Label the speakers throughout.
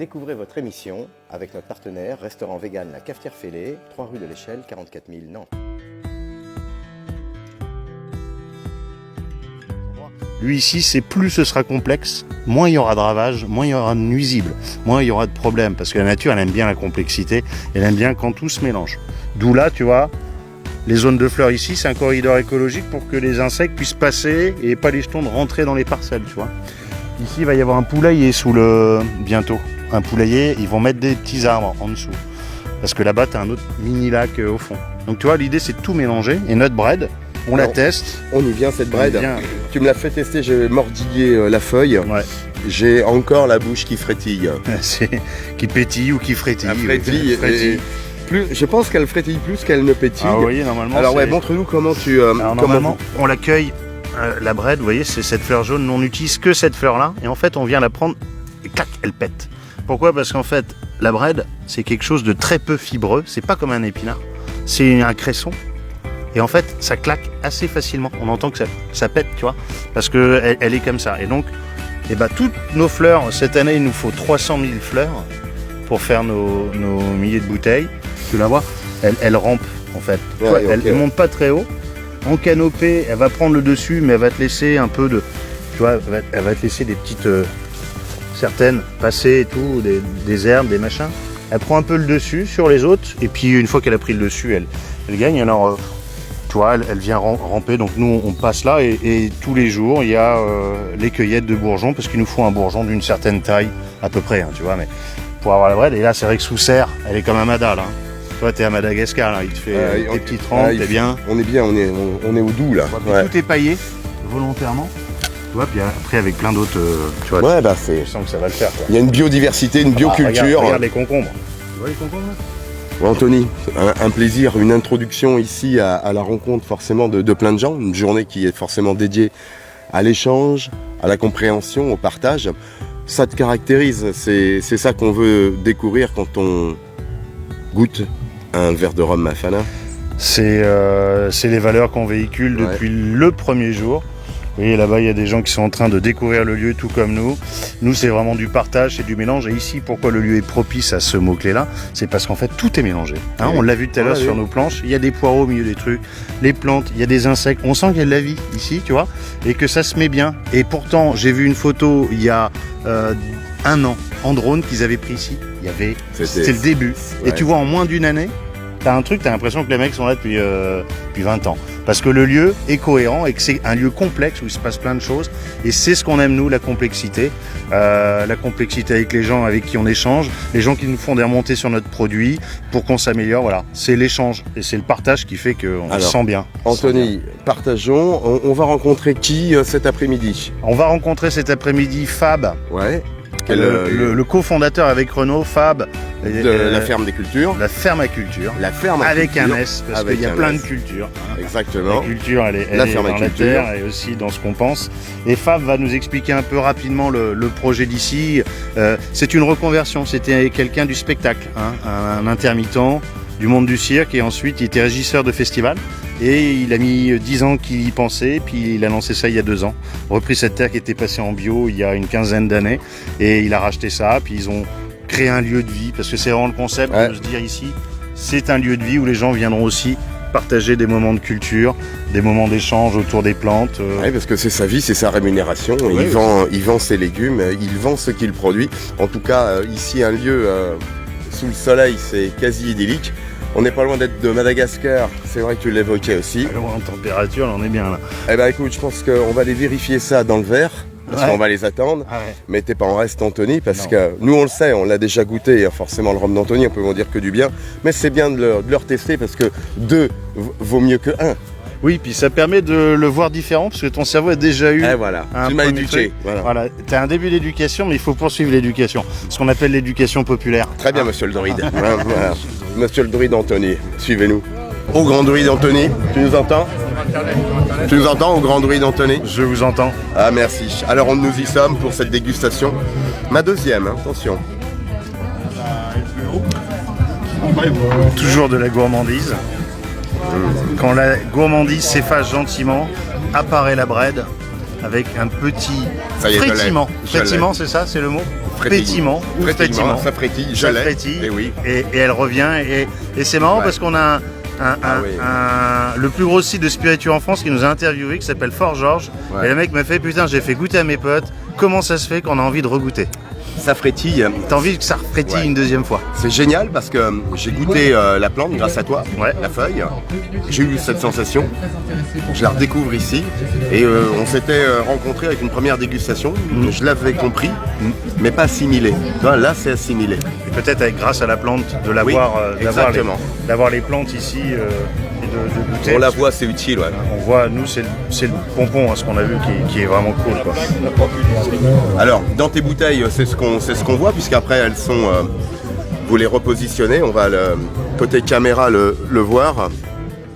Speaker 1: Découvrez votre émission avec notre partenaire, restaurant vegan La Cafetière Fêlée, 3 rue de l'Échelle, 44 000 Nantes.
Speaker 2: Lui ici, c'est plus ce sera complexe, moins il y aura de ravages, moins il y aura de nuisibles, moins il y aura de problèmes, parce que la nature, elle aime bien la complexité, elle aime bien quand tout se mélange. D'où là, tu vois, les zones de fleurs ici, c'est un corridor écologique pour que les insectes puissent passer et pas les jetons de rentrer dans les parcelles, tu vois. Ici, il va y avoir un poulailler bientôt. Un poulailler, ils vont mettre des petits arbres en dessous. Parce que là-bas, tu as un autre mini lac au fond. Donc tu vois, l'idée, c'est de tout mélanger. Et notre bread, on la teste.
Speaker 1: On y vient, cette bread. Tu me l'as fait tester, j'ai mordillé la feuille.
Speaker 2: Ouais.
Speaker 1: J'ai encore la bouche qui frétille.
Speaker 2: Qui pétille ou qui frétille.
Speaker 1: Elle frétille. Je pense qu'elle frétille plus qu'elle ne pétille.
Speaker 2: Ah, vous voyez, normalement.
Speaker 1: Alors ouais, montre-nous comment tu...
Speaker 2: normalement, on l'accueille, la bread, vous voyez, c'est cette fleur jaune. On n'utilise que cette fleur-là. Et en fait, on vient la prendre et clac, elle pète. Pourquoi ? Parce qu'en fait, la bread, c'est quelque chose de très peu fibreux. C'est pas comme un épinard. C'est un cresson. Et en fait, ça claque assez facilement. On entend que ça pète, tu vois. Parce qu'elle est comme ça. Et donc, toutes nos fleurs, cette année, il nous faut 300 000 fleurs pour faire nos milliers de bouteilles. Tu la vois ? Elle rampe, en fait.
Speaker 1: Ouais,
Speaker 2: elle monte pas très haut. En canopée, elle va prendre le dessus, mais elle va te laisser un peu de... Tu vois, elle va te laisser des petites... certaines passer et tout, des herbes, des machins. Elle prend un peu le dessus sur les autres, et puis une fois qu'elle a pris le dessus, elle gagne. Alors, tu vois, elle vient ramper, donc nous on passe là, et tous les jours, il y a les cueillettes de bourgeons, parce qu'il nous faut un bourgeon d'une certaine taille, à peu près, hein, tu vois, mais pour avoir la bread. Et là, c'est vrai que sous serre, elle est comme un madal. Hein. Toi, t'es à Madagascar, là, il te fait des petites rampes, t'es bien.
Speaker 1: On est bien, on est au doux, là.
Speaker 2: Ouais. Tout est paillé, volontairement. Tu vois, puis après avec plein d'autres, tu vois,
Speaker 1: ouais,
Speaker 2: je sens que ça va le faire. Quoi.
Speaker 1: Il y a une biodiversité, une bioculture.
Speaker 2: Regarde les concombres. Tu vois les concombres là ?
Speaker 1: Ouais, Anthony, un plaisir, une introduction ici à la rencontre forcément de plein de gens, une journée qui est forcément dédiée à l'échange, à la compréhension, au partage. Ça te caractérise, c'est ça qu'on veut découvrir quand on goûte un verre de rhum Mafana.
Speaker 2: C'est les valeurs qu'on véhicule depuis le premier jour. Vous voyez, là-bas, il y a des gens qui sont en train de découvrir le lieu, tout comme nous. Nous, c'est vraiment du partage, c'est du mélange. Et ici, pourquoi le lieu est propice à ce mot-clé-là ? C'est parce qu'en fait, tout est mélangé. Hein, on l'a vu tout à l'heure sur nos planches. Il y a des poireaux au milieu des trucs, les plantes, il y a des insectes. On sent qu'il y a de la vie ici, tu vois, et que ça se met bien. Et pourtant, j'ai vu une photo il y a 1 an, en drone, qu'ils avaient pris ici. C'était le début. Ouais. Et tu vois, en moins d'une année, t'as l'impression que les mecs sont là depuis 20 ans. Parce que le lieu est cohérent et que c'est un lieu complexe où il se passe plein de choses. Et c'est ce qu'on aime nous, la complexité. La complexité avec les gens avec qui on échange, les gens qui nous font des remontées sur notre produit pour qu'on s'améliore. Voilà, c'est l'échange et c'est le partage qui fait qu'on se sent bien.
Speaker 1: Anthony, partageons. On va rencontrer qui cet après-midi ?
Speaker 2: On va rencontrer cet après-midi Fab.
Speaker 1: Ouais.
Speaker 2: Le cofondateur avec Renaud, Fab.
Speaker 1: De la ferme des cultures.
Speaker 2: La ferme à culture.
Speaker 1: La ferme à
Speaker 2: avec
Speaker 1: culture.
Speaker 2: Un S, parce qu'il y a plein de cultures. Hein.
Speaker 1: Exactement.
Speaker 2: La culture, elle est dans la terre et aussi dans ce qu'on pense. Et Fab va nous expliquer un peu rapidement le projet d'ici. C'est une reconversion. C'était quelqu'un du spectacle, hein, un intermittent du monde du cirque. Et ensuite, il était régisseur de festival. Et il a mis 10 ans qu'il y pensait, puis il a lancé ça il y a 2 ans. Repris cette terre qui était passée en bio il y a une 15aine d'années, et il a racheté ça, puis ils ont créé un lieu de vie, parce que c'est vraiment le concept de se dire ici, c'est un lieu de vie où les gens viendront aussi partager des moments de culture, des moments d'échange autour des plantes.
Speaker 1: Oui, parce que c'est sa vie, c'est sa rémunération. Ouais, il vend ses légumes, il vend ce qu'il produit. En tout cas, ici, un lieu sous le soleil, c'est quasi idyllique. On n'est pas loin d'être de Madagascar, c'est vrai que tu l'évoquais aussi.
Speaker 2: Alors, en température, là, on est bien là.
Speaker 1: Eh ben écoute, je pense qu'on va aller vérifier ça dans le verre, parce qu'on va les attendre. Mais t'es pas en reste, Anthony, parce que nous on le sait, on l'a déjà goûté, forcément le rhum d'Anthony, on peut en dire que du bien. Mais c'est bien de leur tester, parce que 2 vaut mieux que 1.
Speaker 2: Oui, puis ça permet de le voir différent, parce que ton cerveau a déjà eu
Speaker 1: tu m'as éduqué.
Speaker 2: Voilà. Tu as un début d'éducation, mais il faut poursuivre l'éducation. Ce qu'on appelle l'éducation populaire.
Speaker 1: Très bien, monsieur le druide. Voilà. Monsieur le druide Anthony, suivez-nous. Au grand druide Anthony, tu nous entends ? Tu nous entends, au grand druide Anthony ?
Speaker 2: Je vous entends.
Speaker 1: Ah, merci. Alors, nous y sommes pour cette dégustation. Ma deuxième, attention.
Speaker 2: Toujours de la gourmandise. Quand la gourmandise s'efface gentiment, apparaît la bread avec un petit frétillement. Frétillement, c'est ça, c'est le mot ? pétillement.
Speaker 1: Ça frétille,
Speaker 2: Ça frétille,
Speaker 1: et oui.
Speaker 2: Et elle revient. Et c'est marrant parce qu'on a le plus gros site de spiritueux en France qui nous a interviewé, qui s'appelle Fort Georges. Et le mec m'a fait, putain, j'ai fait goûter à mes potes. Comment ça se fait qu'on a envie de regoûter?
Speaker 1: Ça frétille.
Speaker 2: T'as envie que ça frétille une deuxième fois?
Speaker 1: C'est génial parce que j'ai goûté la plante grâce à toi, la feuille. J'ai eu cette sensation. Je la redécouvre ici. Et on s'était rencontrés avec une première dégustation. Je l'avais compris, mais pas assimilé. Là, c'est assimilé.
Speaker 2: Et peut-être grâce à la plante, de l'avoir, d'avoir les plantes ici. Et de goûter.
Speaker 1: On la voit, c'est utile. Ouais.
Speaker 2: On voit, nous, c'est le pompon, ce qu'on a vu, qui est vraiment cool, quoi.
Speaker 1: Alors, dans tes bouteilles, c'est ce qu'on voit, puisqu'après, elles sont... vous les repositionnez, on va, côté caméra, le voir.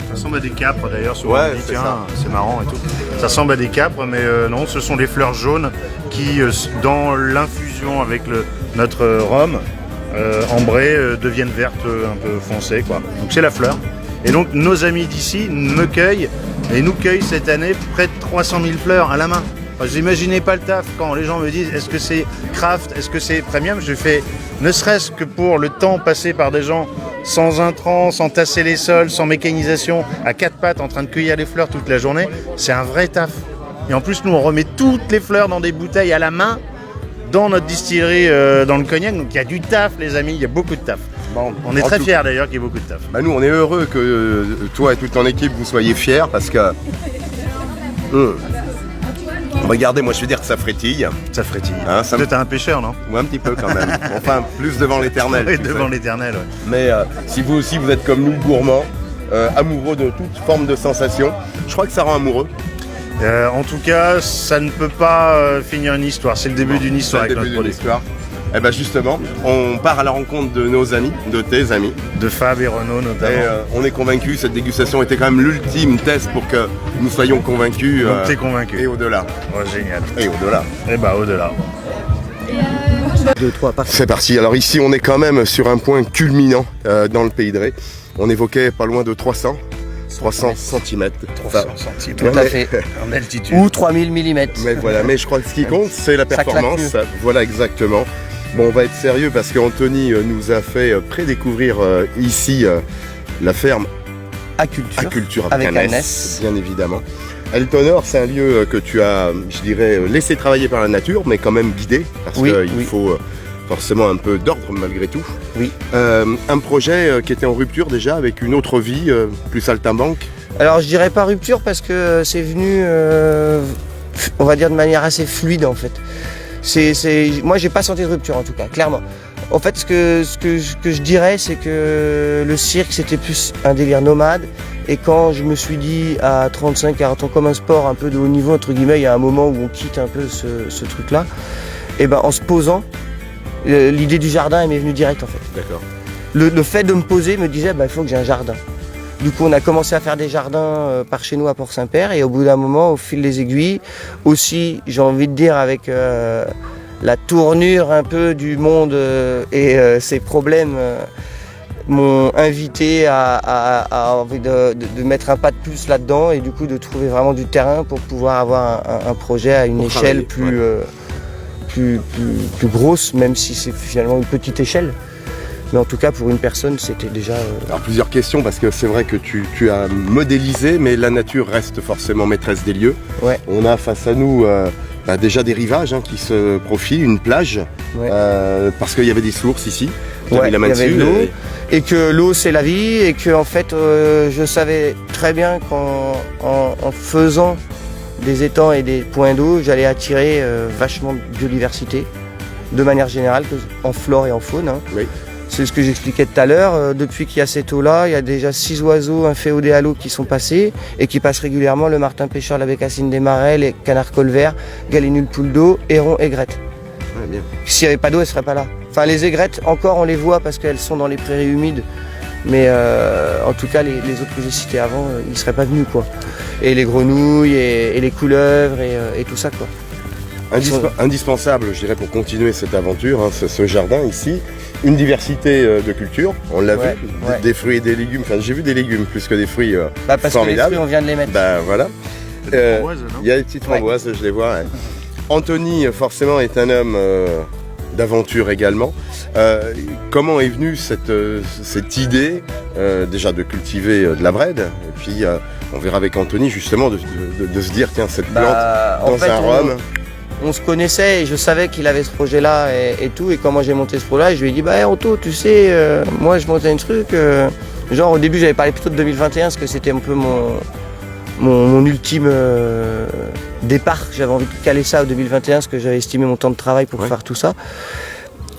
Speaker 2: Ça ressemble à des capres, d'ailleurs, souvent on dit, tiens, c'est marrant et tout. Ça ressemble à des capres, mais non, ce sont des fleurs jaunes qui, dans l'infusion avec notre rhum, ambré, deviennent vertes un peu foncées, quoi. Donc c'est la fleur. Et donc nos amis d'ici me cueillent et nous cueillent cette année près de 300 000 fleurs à la main. Enfin, j'imaginais pas le taf quand les gens me disent est-ce que c'est craft, est-ce que c'est premium. Je fais ne serait-ce que pour le temps passé par des gens sans intrants, sans tasser les sols, sans mécanisation, à quatre pattes en train de cueillir les fleurs toute la journée, c'est un vrai taf. Et en plus nous on remet toutes les fleurs dans des bouteilles à la main dans notre distillerie dans le Cognac. Donc il y a du taf les amis, il y a beaucoup de taf. Bon, on est très fiers d'ailleurs qu'il y ait beaucoup de taf.
Speaker 1: Nous on est heureux que toi et toute ton équipe vous soyez fiers parce que regardez, moi je veux dire que ça frétille.
Speaker 2: Ça frétille. Hein, peut-être un pêcheur, non?
Speaker 1: Ouais, un petit peu quand même. Enfin, plus devant l'éternel.
Speaker 2: Oui, devant l'éternel, ouais.
Speaker 1: Mais si vous aussi vous êtes comme nous, gourmands, amoureux de toute forme de sensation, je crois que ça rend amoureux.
Speaker 2: En tout cas, ça ne peut pas finir une histoire. C'est le début d'une histoire avec notre produit.
Speaker 1: Et bien justement, on part à la rencontre de nos amis, de tes amis.
Speaker 2: De Fab et Renaud notamment.
Speaker 1: Et on est convaincus, cette dégustation était quand même l'ultime test pour que nous soyons convaincus.
Speaker 2: Donc t'es convaincu.
Speaker 1: Et au-delà.
Speaker 2: Ouais, génial.
Speaker 1: Et au-delà.
Speaker 2: Et bah au-delà.
Speaker 3: 2, 3,
Speaker 1: c'est parti. Alors ici, on est quand même sur un point culminant dans le Pays de Ré. On évoquait pas loin de 300 cm.
Speaker 2: 300 cm.
Speaker 3: Tout à fait.
Speaker 2: En altitude.
Speaker 3: Ou 3000 mm.
Speaker 1: Mais voilà, mais je crois que ce qui compte, c'est la performance. Voilà, exactement. Bon, on va être sérieux parce qu'Anthony nous a fait prédécouvrir ici la ferme Aculture
Speaker 3: avec
Speaker 1: Annès, bien évidemment. Eltonor, c'est un lieu que tu as, je dirais, laissé travailler par la nature, mais quand même guidé, parce qu'il faut forcément un peu d'ordre malgré tout.
Speaker 3: Oui.
Speaker 1: Un projet qui était en rupture déjà, avec une autre vie, plus saltimbanque.
Speaker 3: Alors je dirais pas rupture parce que c'est venu, on va dire de manière assez fluide en fait. Moi j'ai pas senti de rupture en tout cas, clairement. En fait ce que je dirais c'est que le cirque c'était plus un délire nomade. Et quand je me suis dit à 35-40 ans comme un sport un peu de haut niveau entre guillemets, il y a un moment où on quitte un peu ce truc là. Et ben en se posant, l'idée du jardin m'est venue direct en fait.
Speaker 1: D'accord.
Speaker 3: Le fait de me poser me disait il faut que j'ai un jardin. Du coup, on a commencé à faire des jardins par chez nous à Port-Saint-Père et au bout d'un moment, au fil des aiguilles, aussi, j'ai envie de dire avec la tournure un peu du monde et ses problèmes m'ont invité à envie de mettre un pas de plus là-dedans et du coup de trouver vraiment du terrain pour pouvoir avoir un projet à une échelle plus grosse, même si c'est finalement une petite échelle. Mais en tout cas, pour une personne, c'était déjà...
Speaker 1: Alors, plusieurs questions, parce que c'est vrai que tu as modélisé, mais la nature reste forcément maîtresse des lieux.
Speaker 3: Ouais.
Speaker 1: On a face à nous déjà des rivages qui se profilent, une plage, parce qu'il y avait des sources ici.
Speaker 3: Il y avait l'eau, et que l'eau, c'est la vie, et que en fait, je savais très bien qu'en faisant des étangs et des points d'eau, j'allais attirer vachement de biodiversité, de manière générale, en flore et en faune.
Speaker 1: Oui.
Speaker 3: C'est ce que j'expliquais tout à l'heure. Depuis qu'il y a cette eau-là, il y a déjà 6 oiseaux inféodés à l'eau qui sont passés et qui passent régulièrement: le martin pêcheur, la bécassine des marais, les canards colverts, galinule poule d'eau, hérons, aigrettes.
Speaker 1: Ouais, bien.
Speaker 3: S'il n'y avait pas d'eau, elles ne seraient pas là. Enfin, les aigrettes, encore, on les voit parce qu'elles sont dans les prairies humides. Mais en tout cas, les autres que j'ai cités avant, ils ne seraient pas venus, quoi. Et les grenouilles, et les couleuvres, et tout ça, quoi.
Speaker 1: Indispensable, je dirais, pour continuer cette aventure, ce jardin ici. Une diversité de cultures, on l'a vu, des fruits et des légumes. Enfin, j'ai vu des légumes plus que des fruits
Speaker 3: parce
Speaker 1: formidables.
Speaker 3: Que les fruits, on vient de les mettre.
Speaker 1: Voilà. Il y a des petites framboises, je les vois. Anthony, forcément, est un homme d'aventure également. Comment est venue cette idée déjà de cultiver de la Brède, et puis on verra avec Anthony justement de se dire tiens, cette plante dans un rhum.
Speaker 3: On se connaissait et je savais qu'il avait ce projet-là et tout. Et quand moi j'ai monté ce projet-là, je lui ai dit bah Anto, tu sais, moi je montais un truc. Genre au début j'avais parlé plutôt de 2021 parce que c'était un peu mon ultime départ. J'avais envie de caler ça au 2021 parce que j'avais estimé mon temps de travail pour faire tout ça.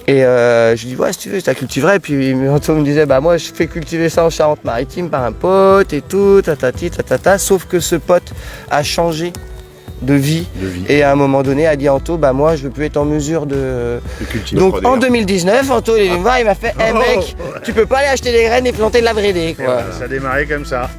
Speaker 3: Et je lui dis ouais si tu veux, je la cultiverai. Et puis Anto me disait bah moi je fais cultiver ça en Charente-Maritime par un pote et tout, tatata. Sauf que ce pote a changé de vie. Et à un moment donné a dit Anto bah moi je veux plus être en mesure de cultiver. Donc en 2019 Anto il est venu me voir, il m'a fait hey mec tu peux pas aller acheter des graines et planter de la brédée quoi.
Speaker 2: Ça a démarré comme ça.